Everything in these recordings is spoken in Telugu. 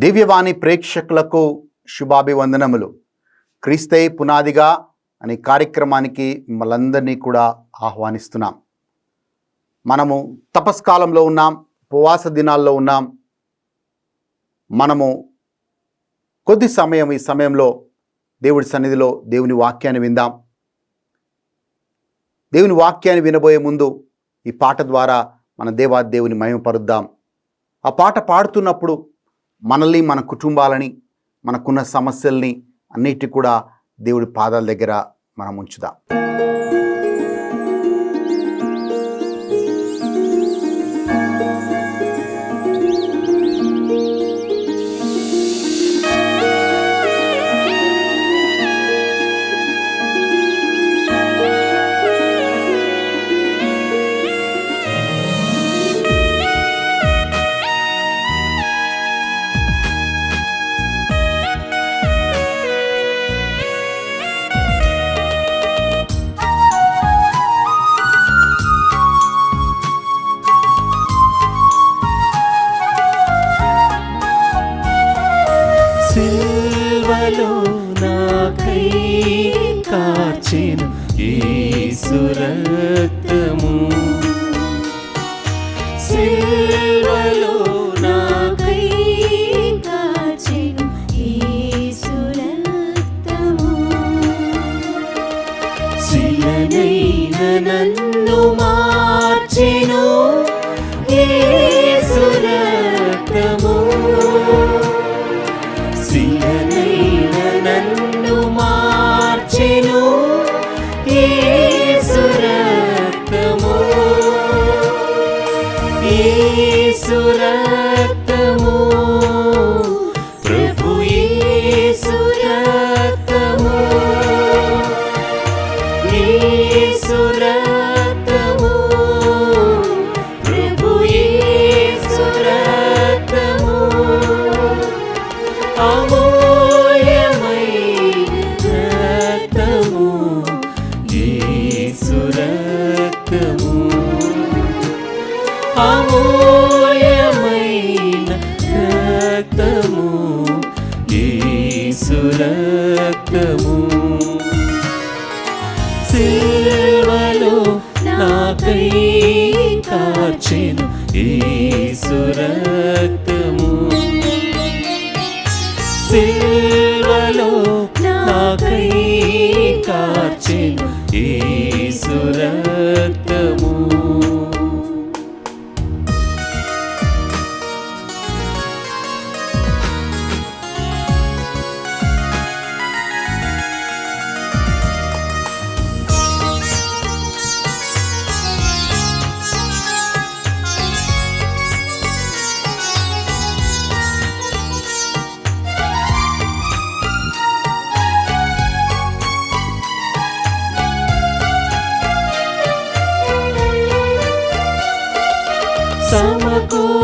దివ్యవాణి ప్రేక్షకులకు శుభాభివందనములు. క్రీస్తే పునాదిగా అనే కార్యక్రమానికి మిమ్మల్ందరినీ కూడా ఆహ్వానిస్తున్నాం. మనము తపస్కాలంలో ఉన్నాం, ఉపవాస దినాల్లో ఉన్నాం. మనము కొద్ది సమయం ఈ సమయంలో దేవుడి సన్నిధిలో దేవుని వాక్యాన్ని విందాం. దేవుని వాక్యాన్ని వినబోయే ముందు ఈ పాట ద్వారా మన దేవాదేవుని మహిమపరుద్దాం. ఆ పాట పాడుతున్నప్పుడు మనల్ని, మన కుటుంబాలని, మనకున్న సమస్యల్ని అన్నిటి కూడా దేవుడి పాదాల దగ్గర మనం ఉంచుదాం. సిల్వలో నాకై కార్చెను యేసు రక్తము, సిల్వలో నాకై కార్చెను యేసు రక్తము, శిలనైన నన్ను మార్చెను యేసు రక్తము, శిలనైన నన్ను మార్చెను యేసు రక్తము, యేసు రక్తము, ప్రభు యేసు రక్తము, యేసు రక్తము, ప్రభు యేసు రక్తము, అమూల్యమైన రక్తము, యేసు రక్తము, అమూల్యమైన రక్తము, యేసు రక్తము, సిల్వలో నాకై కార్చెను యేసు రక్తము, సిల్వలో నాకై కార్చెను యేసు రక్తము.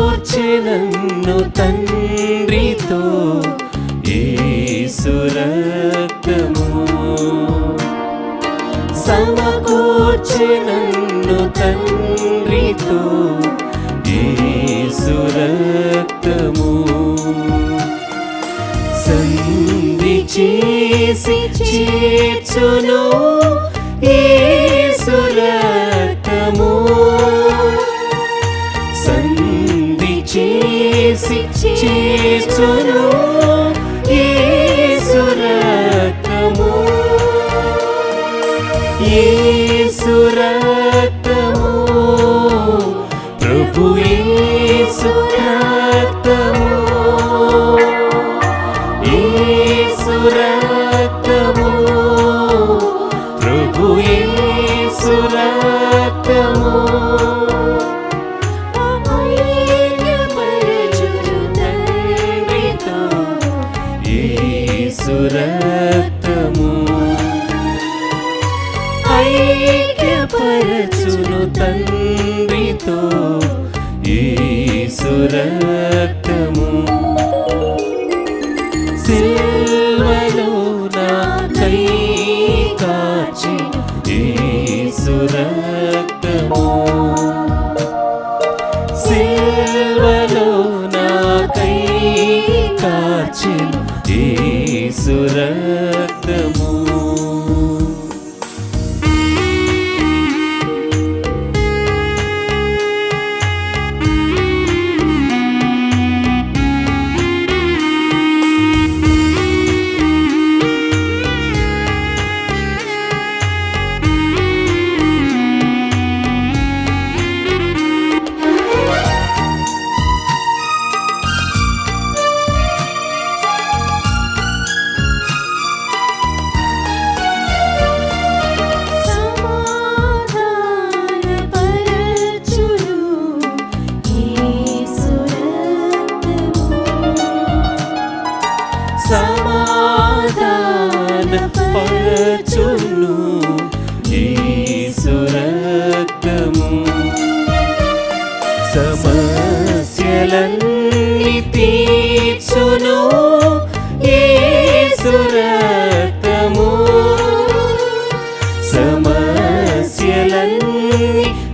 సమకూర్చెనన్ను తండ్రితో యేసు రక్తము, సమకూర్చెనన్ను తండ్రితో యేసు రక్తము, సంధి చేసి చేర్చును యేసు రక్తము, సంధి చేసి చేర్చును యేసు రక్తము, యేసు రక్తము, ప్రభు యేసు రక్తము, యేసు రక్తము, ప్రభు యేసు రక్తము, యేసు రక్తము, ఐక్యపరచును తండ్రితో యేసు రక్తము, సిల్వలో నాకై కార్చెను యేసు రక్తము, సిల్వలో నాకై కార్చెను యేసు రక్తము. సమాధానపరచును యేసు రక్తము. సమస్యలన్నీ తీర్చును యేసు రక్తము. సమస్యలన్నీ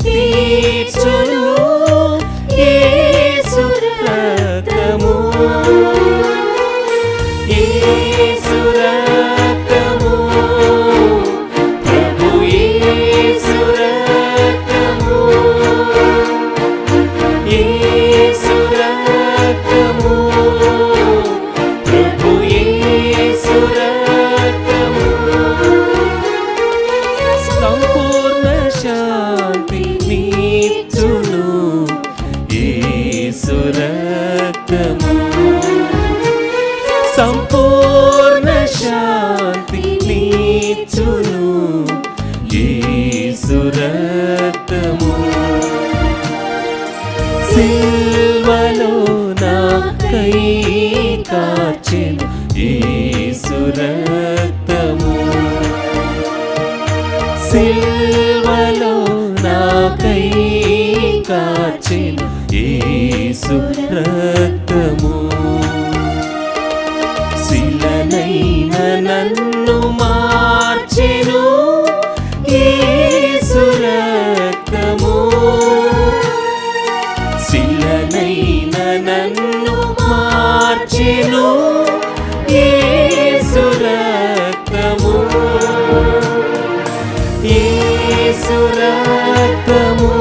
తీర్చును యేసు రక్తము. యేసు రక్తము, ప్రభు యేసు రక్తము. యేసు రక్తము, ప్రభు యేసు రక్తము. సంపూర్ణ శాంతి నీచును యేసు రక్తము. సంపూర్ణ శాంతి నీచును యేసు రక్తము. సిల్వలో నాకై కార్చెను యేసు రక్తము. సిల్వలో నాకై కార్చెను యేసు రక్తము. శిలనైన నన్ను మార్చెను యేసు రక్తము. శిలనైన నన్ను మార్చెను యేసు రక్తము. యేసు రక్తము,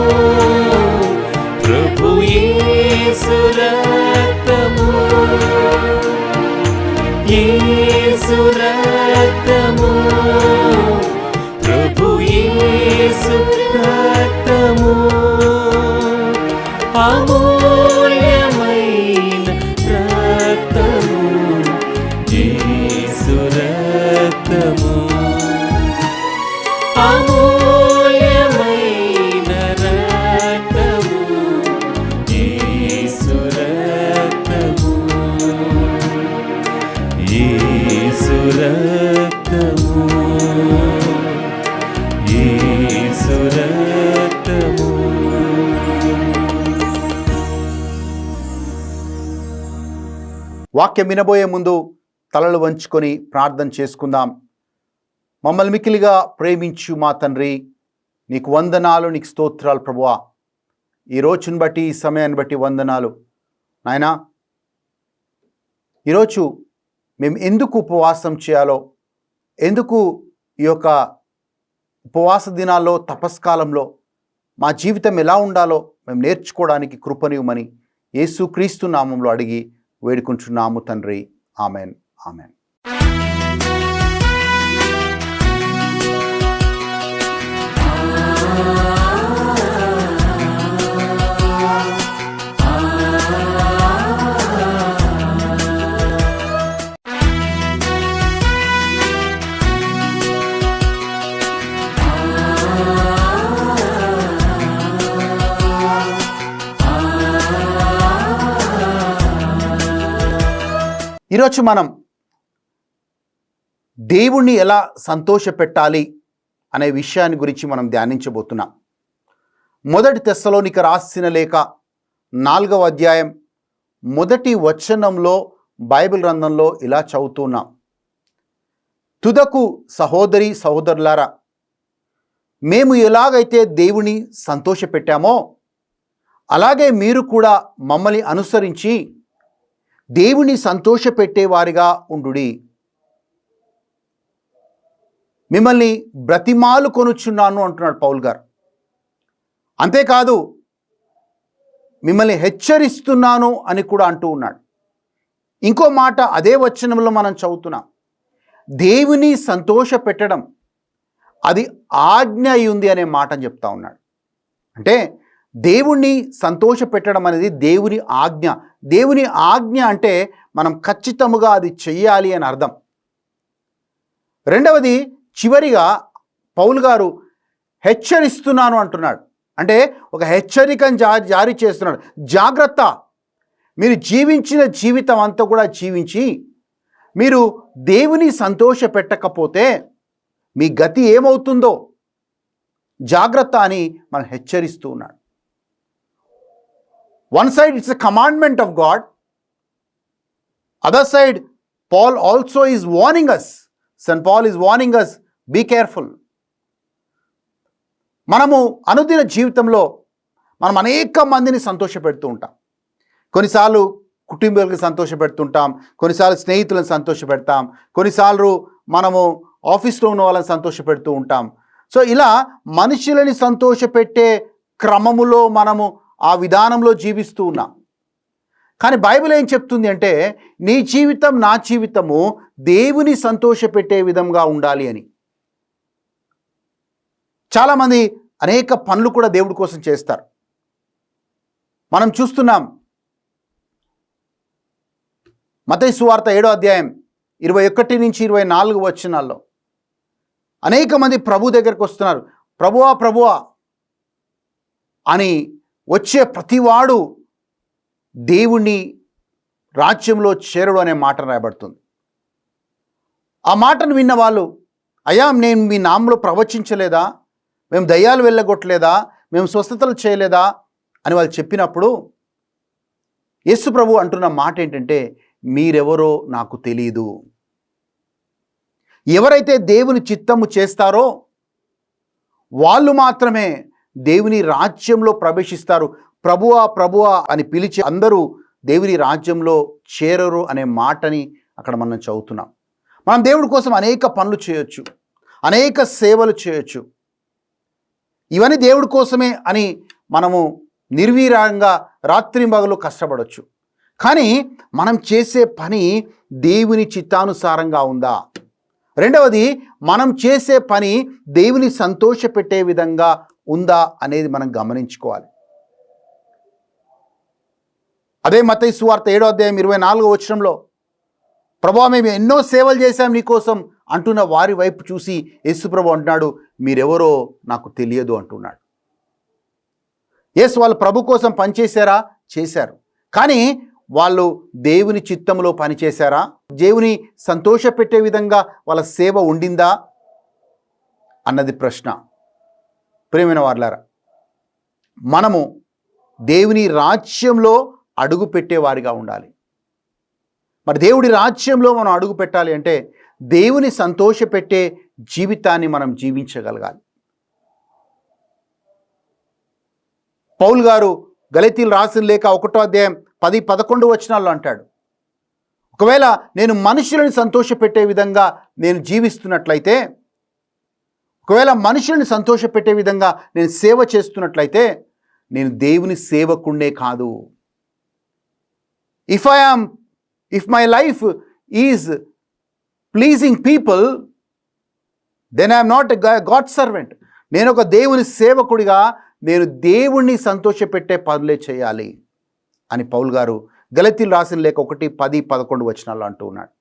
ప్రభు యేసు రక్తము. యేసు రక్తము, ప్రభు యేసు రక్తము. అమూల్యమైన రక్తము యేసు రక్తము. అమూల్యమైన రక్తము యేసు రక్తము. యేసు రక్తము, యేసు రక్తము. వాక్యం వినబోయే ముందు తలలు వంచుకొని ప్రార్థన చేసుకుందాం. మమ్మల్ని మిక్కిలిగా ప్రేమించు మా తండ్రి, నీకు వందనాలు, నీకు స్తోత్రాలు ప్రభువా. ఈ రోజుని బట్టి, ఈ సమయాన్ని బట్టి వందనాలు నాయనా. ఈరోజు మేము ఎందుకు ఉపవాసం చేయాలో, ఎందుకు ఈ యొక్క ఉపవాస దినాల్లో, తపస్కాలంలో మా జీవితం ఎలా ఉండాలో మేము నేర్చుకోవడానికి కృపనివ్వమని యేసుక్రీస్తు నామంలో అడిగి వేడుకుంటున్నాము తండ్రి. Amen, amen. ఈరోజు మనం దేవుణ్ణి ఎలా సంతోషపెట్టాలి అనే విషయాన్ని గురించి మనం ధ్యానించబోతున్నాం. మొదటి తెస్సలోనిక రాసిన లేఖ 4వ అధ్యాయం 1వ వచనంలో బైబిల్ గ్రంథంలో ఇలా చదువుతున్నాం. తుదకు సహోదరి సహోదరులారా, మేము ఎలాగైతే దేవుని సంతోషపెట్టామో అలాగే మీరు కూడా మమ్మల్ని అనుసరించి దేవుని సంతోషపెట్టేవారిగా ఉండుడి. మిమ్మల్ని బ్రతిమాలు కొనుచున్నాను అంటున్నాడు పౌలు గారు. అంతేకాదు మిమ్మల్ని హెచ్చరిస్తున్నాను అని కూడా అంటూ ఉన్నాడు. ఇంకో మాట అదే వచనంలో మనం చదువుతున్నాం. దేవుని సంతోషపెట్టడం అది ఆజ్ఞ అయి ఉంది అనే మాటను చెప్తా ఉన్నాడు. అంటే దేవుణ్ణి సంతోషపెట్టడం అనేది దేవుని ఆజ్ఞ. దేవుని ఆజ్ఞ అంటే మనం ఖచ్చితముగా అది చెయ్యాలి అని అర్థం. రెండవది, చివరిగా పౌలు గారు హెచ్చరిస్తున్నాను అంటున్నాడు. అంటే ఒక హెచ్చరికను జారీ చేస్తున్నాడు. జాగ్రత్త, మీరు జీవించిన జీవితం అంతా కూడా జీవించి మీరు దేవుని సంతోషపెట్టకపోతే మీ గతి ఏమవుతుందో జాగ్రత్త అని మనం హెచ్చరిస్తూ ఉన్నాడు. One side it's a commandment of God, other side Paul also is warning us. St. Paul is warning us, be careful. మనము అనుదిన జీవితంలో మనం అనేక మందిని సంతోషపెడుతూ ఉంటాం. కొన్నిసార్లు కుటుంబాలకు సంతోషపెడుతుంటాం, కొన్నిసార్లు స్నేహితులను సంతోషపెడతాం, కొన్నిసార్లు మనము ఆఫీస్లో ఉన్న వాళ్ళని సంతోషపెడుతూ ఉంటాం. సో ఇలా మనుషులని సంతోషపెట్టే క్రమములో మనము ఆ విధానంలో జీవిస్తూ ఉన్నాం. కానీ బైబిల్ ఏం చెప్తుంది అంటే నీ జీవితం నా జీవితము దేవుని సంతోషపెట్టే విధంగా ఉండాలి అని. చాలామంది అనేక పనులు కూడా దేవుడి కోసం చేస్తారు. మనం చూస్తున్నాం మత్తయి సువార్త 7వ అధ్యాయం 21 నుంచి 24 వచనాల్లో అనేక మంది ప్రభు దగ్గరికి వస్తున్నారు. ప్రభువా ప్రభువా అని వచ్చే ప్రతివాడు దేవుని రాజ్యంలో చేరడు అనే మాట రాయబడుతుంది. ఆ మాటను విన్న వాళ్ళు, అయ్యా నేను మీ నామంలో ప్రవచించలేదా, మేము దయ్యాలు వెళ్ళగొట్టలేదా, మేము స్వస్థతలు చేయలేదా అని వాళ్ళు చెప్పినప్పుడు యేసు ప్రభు అంటున్న మాట ఏంటంటే మీరెవరో నాకు తెలియదు. ఎవరైతే దేవుని చిత్తము చేస్తారో వాళ్ళు మాత్రమే దేవుని రాజ్యంలో ప్రవేశిస్తారు. ప్రభువా ప్రభువా అని పిలిచి అందరూ దేవుని రాజ్యంలో చేరరు అనే మాటని అక్కడ మనం చదువుతున్నాం. మనం దేవుడి కోసం అనేక పనులు చేయొచ్చు, అనేక సేవలు చేయొచ్చు. ఇవన్నీ దేవుడి కోసమే అని మనము నిర్వీర్యంగా రాత్రింబగలు కష్టపడవచ్చు. కానీ మనం చేసే పని దేవుని చిత్తానుసారంగా ఉందా? రెండవది, మనం చేసే పని దేవుని సంతోషపెట్టే విధంగా ఉందా అనేది మనం గమనించుకోవాలి. అదే మత్తయి సువార్త 7వ అధ్యాయం 24వ వచనంలో ప్రభువా మేము ఎన్నో సేవలు చేశాం నీకోసం అంటున్న వారి వైపు చూసి యేసు ప్రభు అంటున్నాడు మీరెవరో నాకు తెలియదు అంటున్నాడు. యేసు వాళ్ళు ప్రభు కోసం పనిచేశారా? చేశారు. కానీ వాళ్ళు దేవుని చిత్తంలో పనిచేశారా? దేవుని సంతోషపెట్టే విధంగా వాళ్ళ సేవ ఉండిందా అన్నది ప్రశ్న. ప్రియమైన వారలారా, మనము దేవుని రాజ్యంలో అడుగు పెట్టేవారిగా ఉండాలి. మరి దేవుడి రాజ్యంలో మనం అడుగు పెట్టాలి అంటే దేవుని సంతోషపెట్టే జీవితాన్ని మనం జీవించగలగాలి. పౌలు గారు గలతీయులకు రాసిన లేఖ 1వ అధ్యాయం 10-11 వచనాల్లో అంటాడు, ఒకవేళ నేను మనుషులను సంతోషపెట్టే విధంగా నేను జీవిస్తున్నట్లయితే, ఒకవేళ మనుషులను సంతోషపెట్టే విధంగా నేను సేవ చేస్తున్నట్లయితే నేను దేవుని సేవకుడే కాదు. If my life is pleasing people, then I am not a God's servant. నేను ఒక దేవుని సేవకుడిగా నేను దేవుణ్ణి సంతోషపెట్టే పనులే చేయాలి అని పౌలు గారు గలతీయులకు రాసిన లేఖ 1:10-11 వచనాల్లో అంటూ ఉన్నాడు.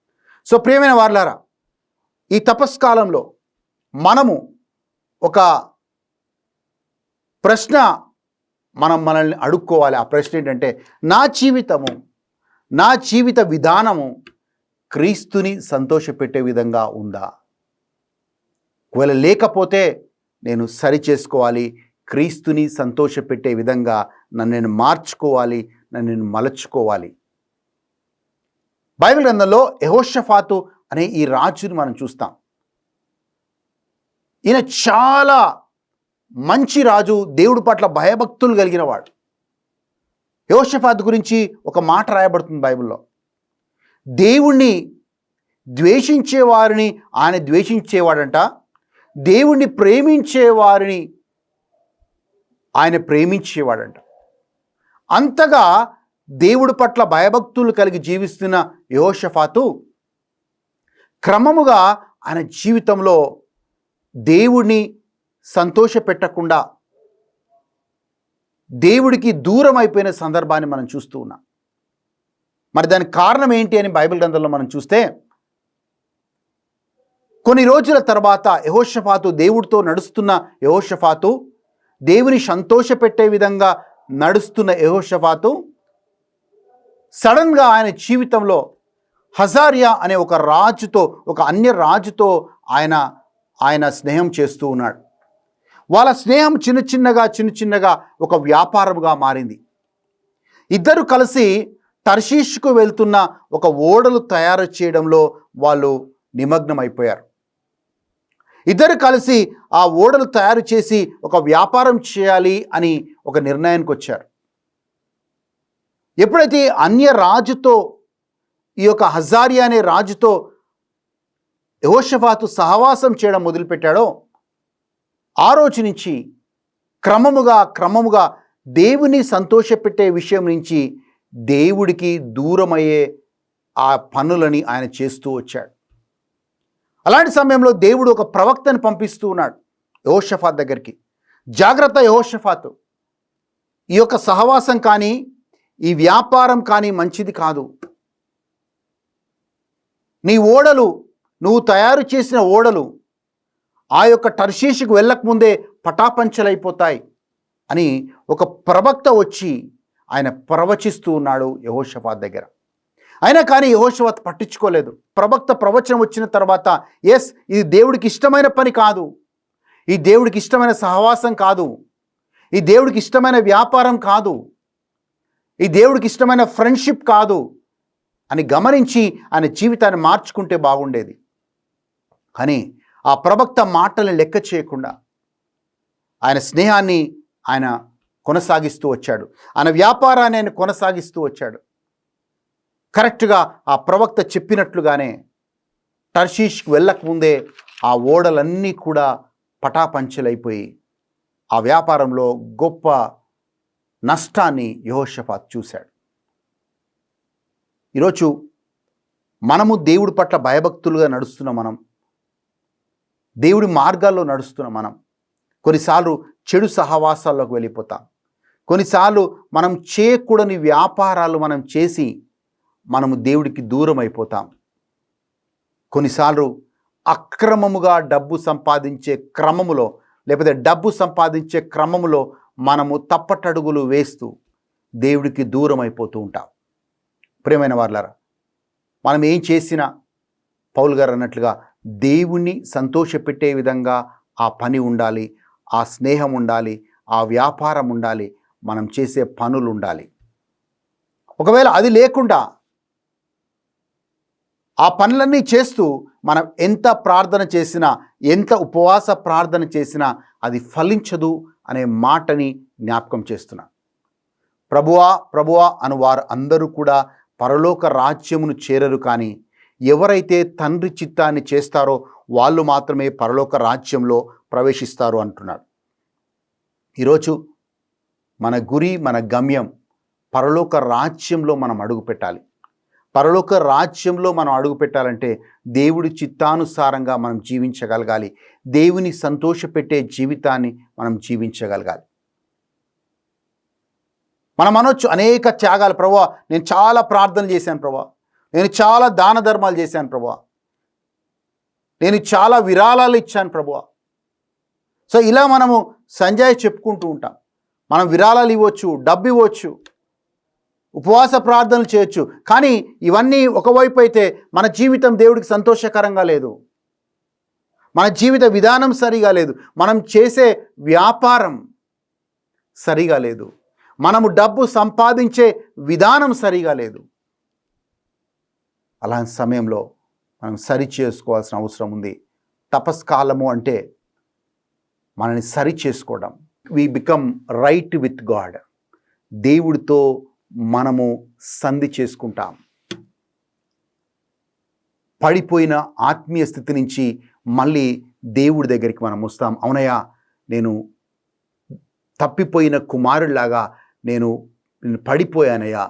సో ప్రియమైన వారలారా, ఈ తపస్కాలంలో మనము ఒక ప్రశ్న మనల్ని అడుక్కోవాలి. ఆ ప్రశ్న ఏంటంటే నా జీవిత విధానము క్రీస్తుని సంతోషపెట్టే విధంగా ఉందా? ఒకవేళ లేకపోతే నేను సరి చేసుకోవాలి. క్రీస్తుని సంతోషపెట్టే విధంగా నన్ను నేను మార్చుకోవాలి, నన్ను నేను మలచుకోవాలి. బైబిల్ గ్రంథంలో యెహోషాఫాతు అనే ఈ రాజుని మనం చూస్తాం. ఈయన చాలా మంచి రాజు, దేవుడి పట్ల భయభక్తులు కలిగిన వాడు. యెహోషాఫాతు గురించి ఒక మాట రాయబడుతుంది బైబిల్లో. దేవుణ్ణి ద్వేషించే వారిని ఆయన ద్వేషించేవాడంట, దేవుణ్ణి ప్రేమించే వారిని ఆయన ప్రేమించేవాడంట. అంతగా దేవుడి పట్ల భయభక్తులు కలిగి జీవిస్తున్న యెహోషాఫాతు క్రమముగా ఆయన జీవితంలో దేవుడిని సంతోషపెట్టకుండా దేవుడికి దూరం అయిపోయిన సందర్భాన్ని మనం చూస్తూ ఉన్నాం. మరి దానికి కారణం ఏంటి అని బైబిల్ గ్రంథంలో మనం చూస్తే, కొన్ని రోజుల తర్వాత యెహోషాఫాతు, దేవుడితో నడుస్తున్న యెహోషాఫాతు, దేవుని సంతోషపెట్టే విధంగా నడుస్తున్న యెహోషాఫాతు సడన్గా ఆయన జీవితంలో హజారియా అనే ఒక రాజుతో, ఒక అన్య రాజుతో ఆయన స్నేహం చేస్తూ ఉన్నాడు. వాళ్ళ స్నేహం చిన్న చిన్నగా ఒక వ్యాపారముగా మారింది. ఇద్దరు కలిసి తర్షీషుకు వెళ్తున్న ఒక ఓడలు తయారు చేయడంలో వాళ్ళు నిమగ్నమైపోయారు. ఇద్దరు కలిసి ఆ ఓడలు తయారు చేసి ఒక వ్యాపారం చేయాలి అని ఒక నిర్ణయానికి వచ్చారు. ఎప్పుడైతే అన్య రాజుతో, ఈ యొక్క హజారియా అనే రాజుతో యెహోషాఫాతు సహవాసం చేయడం మొదలుపెట్టాడో, ఆ రోజు నుంచి క్రమముగా దేవుని సంతోషపెట్టే విషయం నుంచి దేవుడికి దూరమయ్యే ఆ పనులని ఆయన చేస్తూ వచ్చాడు. అలాంటి సమయంలో దేవుడు ఒక ప్రవక్తని పంపిస్తూ ఉన్నాడు యెహోషాఫాతు దగ్గరికి. జాగ్రత్త యెహోషాఫాతు, ఈ యొక్క సహవాసం కానీ ఈ వ్యాపారం కానీ మంచిది కాదు. నీ ఓడలు, నువ్వు తయారు చేసిన ఓడలు ఆ యొక్క తర్షీషుకు వెళ్ళకముందే పటాపంచలైపోతాయి అని ఒక ప్రవక్త వచ్చి ఆయన ప్రవచిస్తూ ఉన్నాడు యెహోషాఫాతు దగ్గర. అయినా కానీ యెహోషాఫాతు పట్టించుకోలేదు. ప్రవక్త ప్రవచనం వచ్చిన తర్వాత, ఇది దేవుడికి ఇష్టమైన పని కాదు, ఈ దేవుడికి ఇష్టమైన సహవాసం కాదు, ఈ దేవుడికి ఇష్టమైన వ్యాపారం కాదు, ఈ దేవుడికి ఇష్టమైన ఫ్రెండ్షిప్ కాదు అని గమనించి ఆయన జీవితాన్ని మార్చుకుంటే బాగుండేది. కానీ ఆ ప్రవక్త మాటలను లెక్క చేయకుండా ఆయన స్నేహాన్ని ఆయన కొనసాగిస్తూ వచ్చాడు, ఆయన వ్యాపారాన్ని ఆయన కొనసాగిస్తూ వచ్చాడు. కరెక్ట్గా ఆ ప్రవక్త చెప్పినట్లుగానే తర్షీష్కి వెళ్ళకముందే ఆ ఓడలన్నీ కూడా పటాపంచలైపోయి ఆ వ్యాపారంలో గొప్ప నష్టాన్ని యెహోషాఫాతు చూశాడు. ఈరోజు మనము దేవుడి పట్ల భయభక్తులుగా నడుస్తున్న మనం, దేవుడి మార్గాల్లో నడుస్తున్న మనం కొన్నిసార్లు చెడు సహవాసాల్లోకి వెళ్ళిపోతాం. కొన్నిసార్లు మనం చేయకూడని వ్యాపారాలు మనం చేసి మనము దేవుడికి దూరం అయిపోతాం. కొన్నిసార్లు అక్రమముగా డబ్బు సంపాదించే క్రమములో, లేకపోతే డబ్బు సంపాదించే క్రమములో మనము తప్పటడుగులు వేస్తూ దేవుడికి దూరం అయిపోతూ ఉంటాం. ప్రియమైన వారలారా, మనం ఏం చేసినా పౌలు గారు అన్నట్లుగా దేవుణ్ణి సంతోషపెట్టే విధంగా ఆ పని ఉండాలి, ఆ స్నేహం ఉండాలి, ఆ వ్యాపారం ఉండాలి, మనం చేసే పనులు ఉండాలి. ఒకవేళ అది లేకుండా ఆ పనులన్నీ చేస్తూ మనం ఎంత ప్రార్థన చేసినా, ఎంత ఉపవాస ప్రార్థన చేసినా అది ఫలించదు అనే మాటని జ్ఞాపకం చేస్తున్నా. ప్రభువా అను వారు అందరూ కూడా పరలోక రాజ్యమును చేరరు, కానీ ఎవరైతే తండ్రి చిత్తాన్ని చేస్తారో వాళ్ళు మాత్రమే పరలోక రాజ్యంలో ప్రవేశిస్తారు అంటున్నాడు. ఈరోజు మన గురి, మన గమ్యం పరలోక రాజ్యంలో మనం అడుగు పెట్టాలి. పరలోక రాజ్యంలో మనం అడుగు పెట్టాలంటే దేవుడి చిత్తానుసారంగా మనం జీవించగలగాలి. దేవుని సంతోషపెట్టే జీవితాన్ని మనం జీవించగలగాలి. మనం అనొచ్చు అనేక త్యాగాలు, ప్రభువా నేను చాలా ప్రార్థన చేశాను ప్రభువా, నేను చాలా దాన ధర్మాలు చేశాను ప్రభువా, నేను చాలా విరాళాలు ఇచ్చాను ప్రభువా. సో ఇలా మనము సంజయ్ చెప్పుకుంటూ ఉంటాం. మనం విరాళాలు ఇవ్వచ్చు, డబ్బు ఇవ్వచ్చు, ఉపవాస ప్రార్థనలు చేయొచ్చు, కానీ ఇవన్నీ ఒకవైపు అయితే మన జీవితం దేవుడికి సంతోషకరంగా లేదు, మన జీవిత విధానం సరిగా లేదు, మనం చేసే వ్యాపారం సరిగా లేదు, మనము డబ్బు సంపాదించే విధానం సరిగా లేదు. అలాంటి సమయంలో మనం సరి చేసుకోవాల్సిన అవసరం ఉంది. తపస్కాలము అంటే మనని సరి చేసుకోవడం. We become right with God. దేవుడితో మనము సంధి చేసుకుంటాం. పడిపోయిన ఆత్మీయ స్థితి నుంచి మళ్ళీ దేవుడి దగ్గరికి మనం వస్తాం. అవునయ్యా, నేను తప్పిపోయిన కుమారుడిలాగా నేను పడిపోయానయ్యా,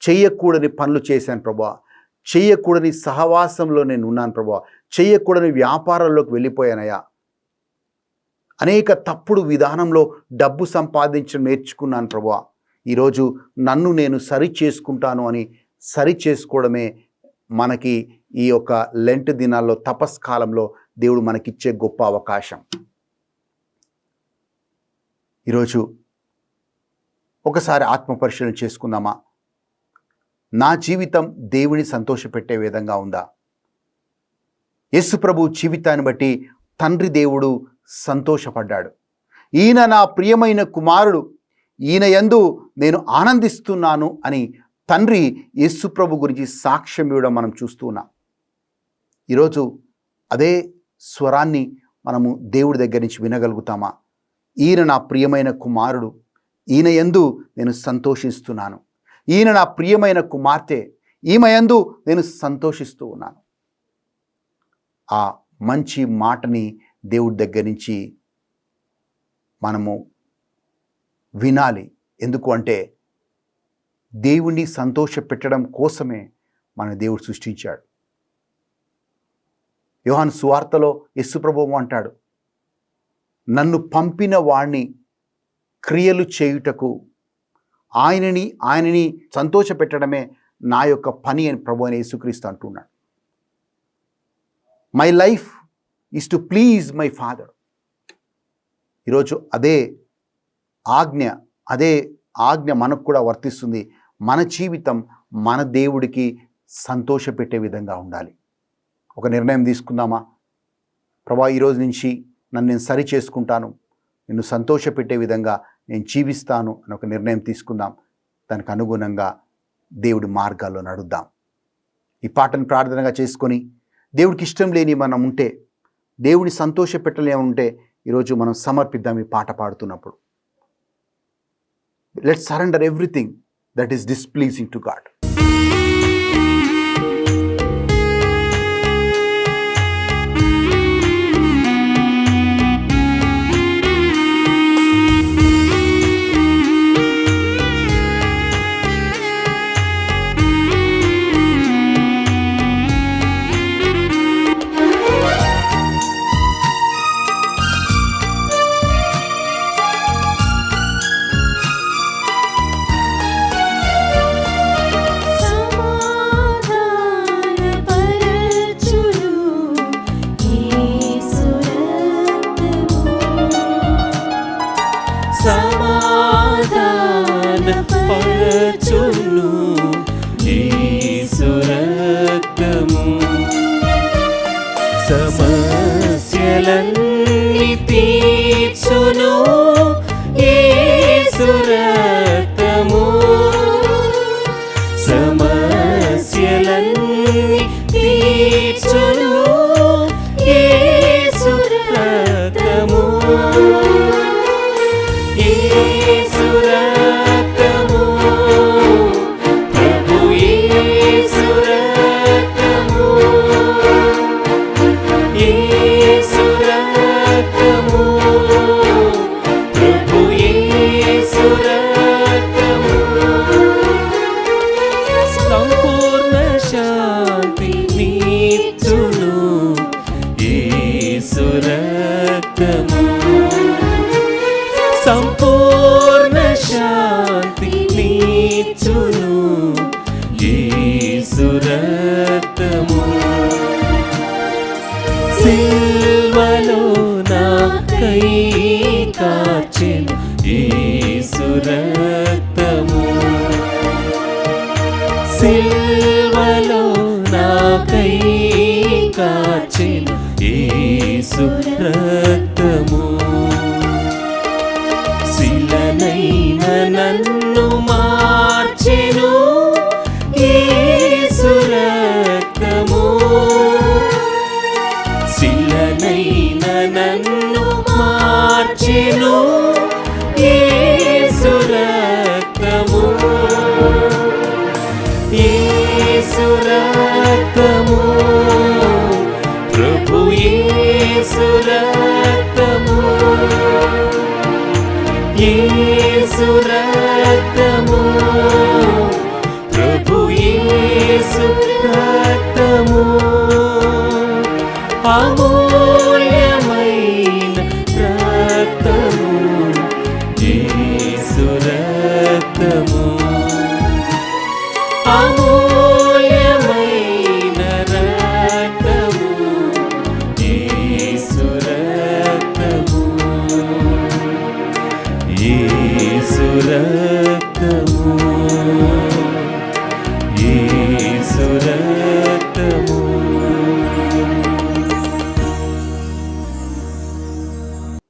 చెయ్యకూడని పనులు చేశాను ప్రభా, చెయ్యకూడని సహవాసంలో నేను ఉన్నాను ప్రభా, చెయ్యకూడని వ్యాపారాల్లోకి వెళ్ళిపోయానయ్యా, అనేక తప్పుడు విధానంలో డబ్బు సంపాదించడం నేర్చుకున్నాను ప్రభా, ఈరోజు నన్ను నేను సరి చేసుకుంటాను అని సరి చేసుకోవడమే మనకి ఈ యొక్క లెంట్ దినాల్లో, తపస్కాలంలో దేవుడు మనకిచ్చే గొప్ప అవకాశం. ఈరోజు ఒకసారి ఆత్మ పరిశీలన చేసుకుందామా? నా జీవితం దేవుని సంతోషపెట్టే విధంగా ఉందా? యేసు ప్రభు జీవితాన్ని బట్టి తండ్రి దేవుడు సంతోషపడ్డాడు. ఈయన నా ప్రియమైన కుమారుడు, ఈయన యందు నేను ఆనందిస్తున్నాను అని తండ్రి యేసు ప్రభు గురించి సాక్ష్యం ఇవ్వడం మనం చూస్తూ ఉన్నాం. ఈరోజు అదే స్వరాన్ని మనము దేవుడి దగ్గర నుంచి వినగలుగుతామా? ఈయన నా ప్రియమైన కుమారుడు, ఈయన యందు నేను సంతోషిస్తున్నాను, ఈయన నా ప్రియమైన కుమార్తె, ఈమె యందు నేను సంతోషిస్తూ ఉన్నాను. ఆ మంచి మాటని దేవుడి దగ్గర నుంచి మనము వినాలి. ఎందుకు అంటే దేవుణ్ణి సంతోషపెట్టడం కోసమే మన దేవుడు సృష్టించాడు. యోహాను సువార్తలో యేసు ప్రభువు అంటాడు, నన్ను పంపిన వాణ్ణి క్రియలు చేయుటకు ఆయనని సంతోషపెట్టడమే నా యొక్క పని అని ప్రభు అని యేసుక్రీస్తు అంటున్నాడు. My life is to please my father. ఈరోజు అదే ఆజ్ఞ మనకు కూడా వర్తిస్తుంది. మన జీవితం మన దేవుడికి సంతోషపెట్టే విధంగా ఉండాలి. ఒక నిర్ణయం తీసుకుందామా? ప్రభా, ఈరోజు నుంచి నన్ను నేను సరి చేసుకుంటాను, నిన్ను సంతోషపెట్టే విధంగా నేను జీవిస్తాను అని ఒక నిర్ణయం తీసుకుందాం. దానికి అనుగుణంగా దేవుడి మార్గాల్లో నడుద్దాం. ఈ పాటను ప్రార్థనగా చేసుకొని దేవుడికి ఇష్టం లేని మనం ఉంటే, దేవుడిని సంతోషపెట్టలేని ఉంటే ఈరోజు మనం సమర్పిద్దాం. ఈ పాట పాడుతున్నప్పుడు let's surrender everything that is displeasing to God. సమాధానపరచును యేసు రక్తము, సమస్యలన్నీ తీర్చును యేసు రక్తము, సమస్యలన్నీ తీర్చును యేసు రక్తము, యేసు రక్తము, ప్రభు యేసు రక్తము, యేసు రక్తము, ప్రభు యేసు రక్తము, సంపూర్ణ శాంతి నీచును యేసు రక్తము, సంపూర్ణ శాంతి నీచును యేసు రక్తము, సిల్వలో నాకై కార్చెను యేసు రక్తము, సిల్వలో నాకై కార్చెను యేసు రక్తము, శిలనైన నన్ను మార్చెను యేసు రక్తము, శిలనైన నన్ను మార్చెను యేసు రక్తము, యేసు రక్తము, అమూల్యమైన రక్తము యేసు రక్తము అమూల్యమైన రక్తము యేసు రక్తము యేసు రక్తము యేసు రక్తము.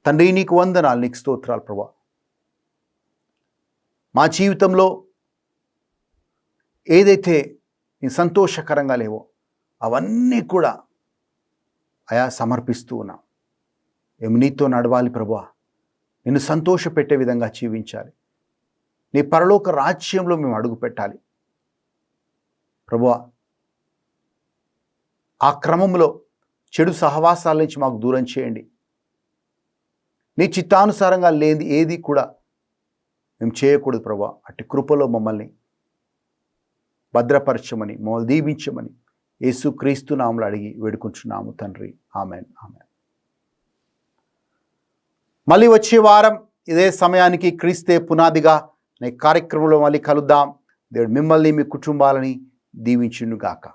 తండ్రి నీకు వందనాలు, నీకు స్తోత్రాలు ప్రభా. మా జీవితంలో ఏదైతే నీ సంతోషకరంగా లేవో అవన్నీ కూడా అయా సమర్పిస్తూ ఉన్నాం. మేము నీతో నడవాలి ప్రభువా, నిన్ను సంతోషపెట్టే విధంగా జీవించాలి, నీ పరలోక రాజ్యంలో మేము అడుగు పెట్టాలి ప్రభువా. ఆ క్రమంలో చెడు సహవాసాల నుంచి మాకు దూరం చేయండి. నీ చిత్తానుసారంగా లేని ఏది కూడా మేము చేయకూడదు ప్రభువా. అట్టి కృపలో మమ్మల్ని భద్రపరచమని, మమ్మల్ని దీవించమని యేసుక్రీస్తు నామములో అడిగి వేడుకుంటున్నాము తండ్రి. Amen amen. మళ్ళీ వచ్చే వారం ఇదే సమయానికి క్రీస్తే పునాదిగా అనే కార్యక్రమంలో మళ్ళీ కలుద్దాం. దేవుడు మిమ్మల్ని మీ కుటుంబాలని దీవించునుగాక.